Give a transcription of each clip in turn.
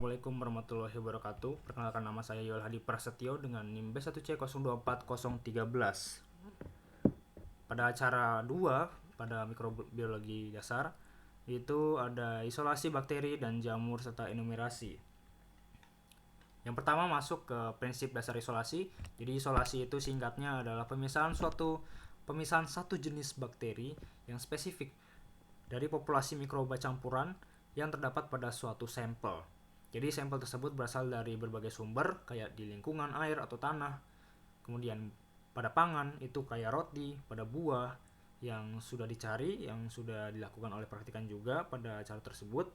Assalamualaikum warahmatullahi wabarakatuh. Perkenalkan, nama saya Yoel Hadi Prasetyo dengan NIM B1C024013. Pada acara 2 pada mikrobiologi dasar itu ada isolasi bakteri dan jamur serta enumerasi. Yang pertama masuk ke prinsip dasar isolasi. Jadi isolasi itu singkatnya adalah pemisahan satu jenis bakteri yang spesifik dari populasi mikroba campuran yang terdapat pada suatu sampel. Jadi sampel tersebut berasal dari berbagai sumber kayak di lingkungan, air atau tanah. Kemudian pada pangan itu kayak roti, pada buah yang sudah dicari, yang sudah dilakukan oleh praktikan juga pada acara tersebut,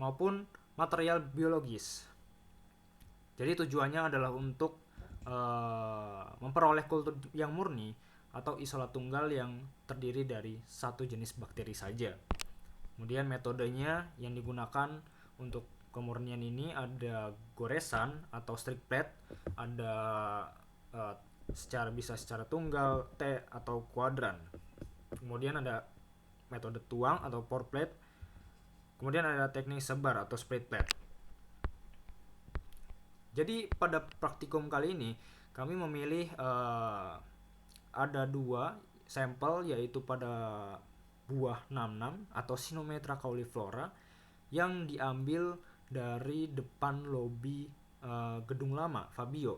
maupun material biologis. Jadi tujuannya adalah untuk memperoleh kultur yang murni atau isolat tunggal yang terdiri dari satu jenis bakteri saja. Kemudian metodenya yang digunakan untuk kemurnian ini ada goresan atau strict plate, ada secara tunggal, T atau kuadran. Kemudian ada metode tuang atau pour plate. Kemudian ada teknik sebar atau split plate. Jadi pada praktikum kali ini kami memilih ada 2 sampel, yaitu pada buah namnam atau Sinometra cauliflora yang diambil dari depan lobi gedung lama Fabio.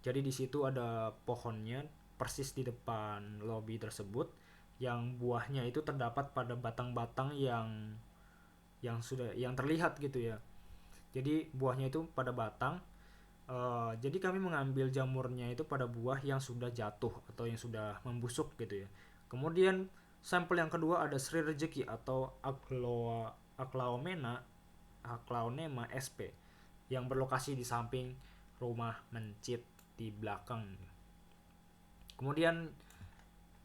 Jadi di situ ada pohonnya persis di depan lobi tersebut, yang buahnya itu terdapat pada batang-batang yang terlihat gitu ya. Jadi buahnya itu pada batang. Jadi kami mengambil jamurnya itu pada buah yang sudah jatuh atau yang sudah membusuk gitu ya. Kemudian sampel yang kedua ada Sri Rejeki atau Aclaonema sp yang berlokasi di samping rumah Mencit di belakang. Kemudian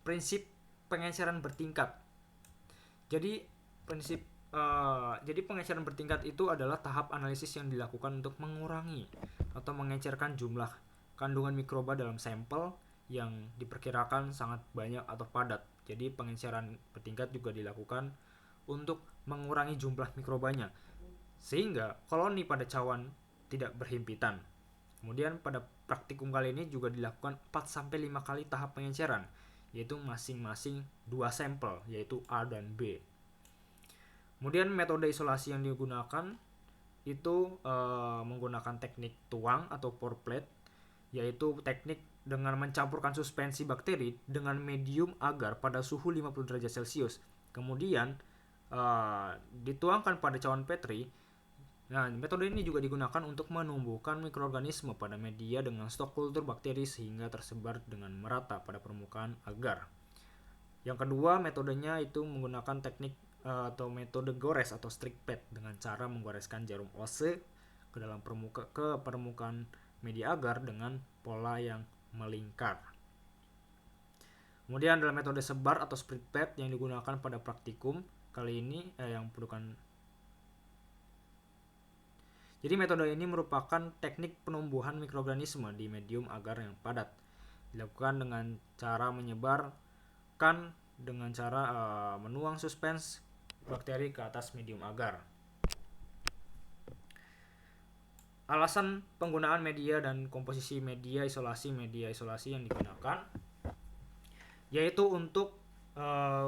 prinsip pengecaran bertingkat. Jadi pengecaran bertingkat itu adalah tahap analisis yang dilakukan untuk mengurangi atau mengecerkan jumlah kandungan mikroba dalam sampel yang diperkirakan sangat banyak atau padat. Jadi pengecaran bertingkat juga dilakukan untuk mengurangi jumlah mikrobanya sehingga koloni pada cawan tidak berhimpitan. Kemudian pada praktikum kali ini juga dilakukan 4-5 kali tahap pengecaran, yaitu masing-masing 2 sampel, yaitu A dan B. Kemudian metode isolasi yang digunakan itu menggunakan teknik tuang atau pour plate, yaitu teknik dengan mencampurkan suspensi bakteri dengan medium agar pada suhu 50 derajat Celcius. Kemudian dituangkan pada cawan Petri. Nah, metode ini juga digunakan untuk menumbuhkan mikroorganisme pada media dengan stok kultur bakteri sehingga tersebar dengan merata pada permukaan agar. Yang kedua, metodenya itu menggunakan teknik atau metode gores atau strict plate dengan cara menggoreskan jarum ose ke dalam permukaan media agar dengan pola yang melingkar. Kemudian dalam metode sebar atau split plate yang digunakan pada praktikum kali ini Jadi metode ini merupakan teknik penumbuhan mikroorganisme di medium agar yang padat. Dilakukan dengan cara menyebarkan dengan cara menuang suspens bakteri ke atas medium agar. Alasan penggunaan media dan komposisi media isolasi yang digunakan yaitu untuk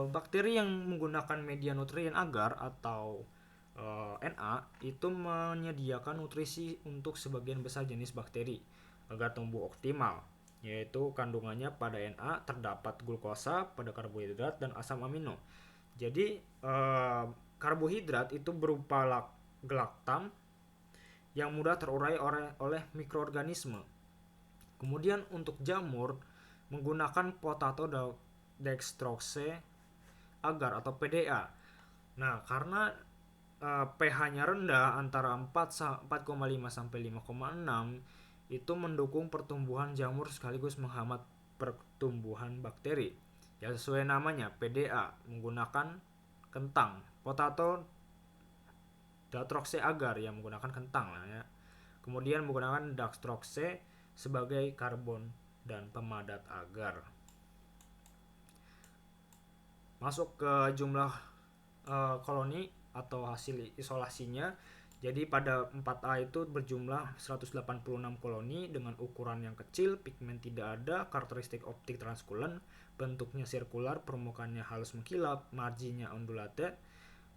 bakteri yang menggunakan media nutrien agar atau Na itu menyediakan nutrisi untuk sebagian besar jenis bakteri agar tumbuh optimal, yaitu kandungannya pada Na terdapat glukosa, pada karbohidrat dan asam amino. Jadi karbohidrat itu berupa galaktam yang mudah terurai oleh mikroorganisme. Kemudian untuk jamur menggunakan potato dextrose agar atau PDA. Nah, karena pH-nya rendah antara 4,5 sampai 5,6 itu mendukung pertumbuhan jamur sekaligus menghambat pertumbuhan bakteri. Ya sesuai namanya, PDA menggunakan kentang, potato dextrose agar yang menggunakan kentang lah ya. Kemudian menggunakan dextrose sebagai karbon dan pemadat agar. Masuk ke jumlah koloni atau hasil isolasinya. Jadi pada 4A itu berjumlah 186 koloni dengan ukuran yang kecil, pigmen tidak ada, karakteristik optik transkulen, bentuknya sirkular, permukaannya halus mengkilap, marginnya undulated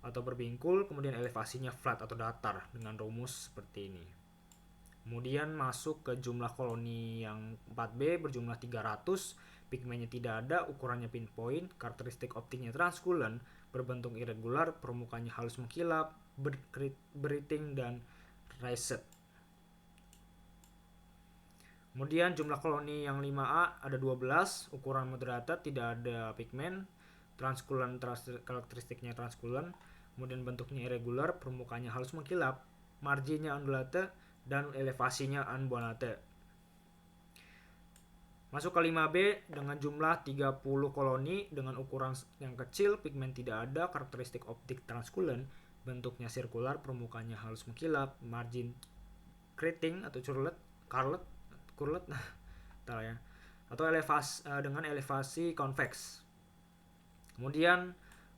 atau berbingkul, kemudian elevasinya flat atau datar dengan rumus seperti ini. Kemudian masuk ke jumlah koloni yang 4B berjumlah 300, pigmennya tidak ada, ukurannya pinpoint, karakteristik optiknya transkulen, berbentuk irregular, permukaannya halus mengkilap, beriting dan raised. Kemudian jumlah koloni yang 5A ada 12, ukuran moderated, tidak ada pigmen, transkulen, karakteristiknya transkulen, kemudian bentuknya irregular, permukaannya halus mengkilap, marginnya undulated, dan elevasinya unbounded. Masuk ke 5B dengan jumlah 30 koloni dengan ukuran yang kecil, pigmen tidak ada, karakteristik optik transkulen, bentuknya sirkular, permukaannya halus mengkilap, margin keriting atau curlet, ya, atau dengan elevasi konveks. Kemudian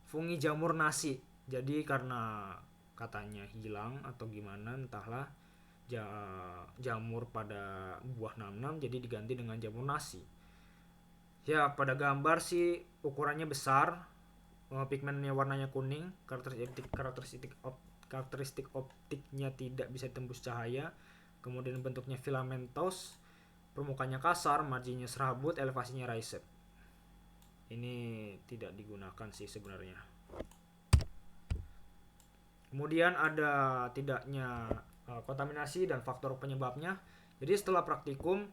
fungi jamur nasi. Jadi karena katanya hilang atau gimana entahlah, jamur pada buah namnam jadi diganti dengan jamur nasi. Ya, pada gambar sih ukurannya besar, pigmennya warnanya kuning, karakteristik optiknya tidak bisa tembus cahaya, kemudian bentuknya filamentos, permukaannya kasar, marginnya serabut, elevasinya raised. Ini tidak digunakan sih sebenarnya. Kemudian ada tidaknya kontaminasi dan faktor penyebabnya. Jadi setelah praktikum,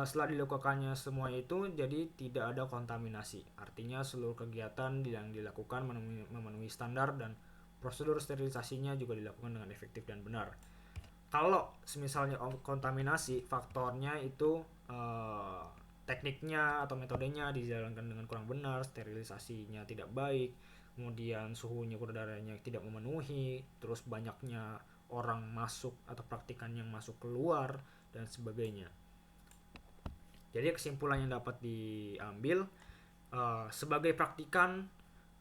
setelah dilakukannya semua itu, jadi tidak ada kontaminasi. Artinya seluruh kegiatan yang dilakukan memenuhi standar dan prosedur sterilisasinya juga dilakukan dengan efektif dan benar. Kalau misalnya kontaminasi, faktornya itu tekniknya atau metodenya dijalankan dengan kurang benar, sterilisasinya tidak baik, kemudian suhunya udaranya tidak memenuhi, terus banyaknya orang masuk atau praktikan yang masuk keluar dan sebagainya. Jadi kesimpulan yang dapat diambil, sebagai praktikan,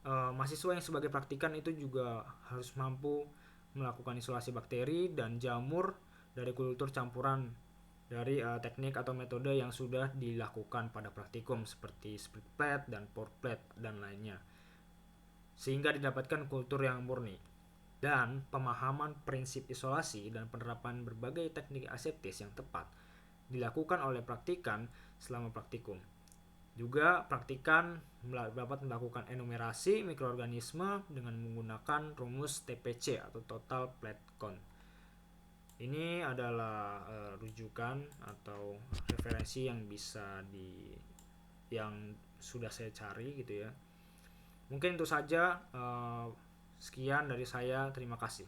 mahasiswa yang sebagai praktikan itu juga harus mampu melakukan isolasi bakteri dan jamur dari kultur campuran dari teknik atau metode yang sudah dilakukan pada praktikum seperti split plate dan pour plate dan lainnya, sehingga didapatkan kultur yang murni. Dan pemahaman prinsip isolasi dan penerapan berbagai teknik aseptis yang tepat dilakukan oleh praktikan selama praktikum. Juga praktikan dapat melakukan enumerasi mikroorganisme dengan menggunakan rumus TPC atau total plate count. Ini adalah rujukan atau referensi yang yang sudah saya cari gitu ya. Mungkin itu saja, sekian dari saya, terima kasih.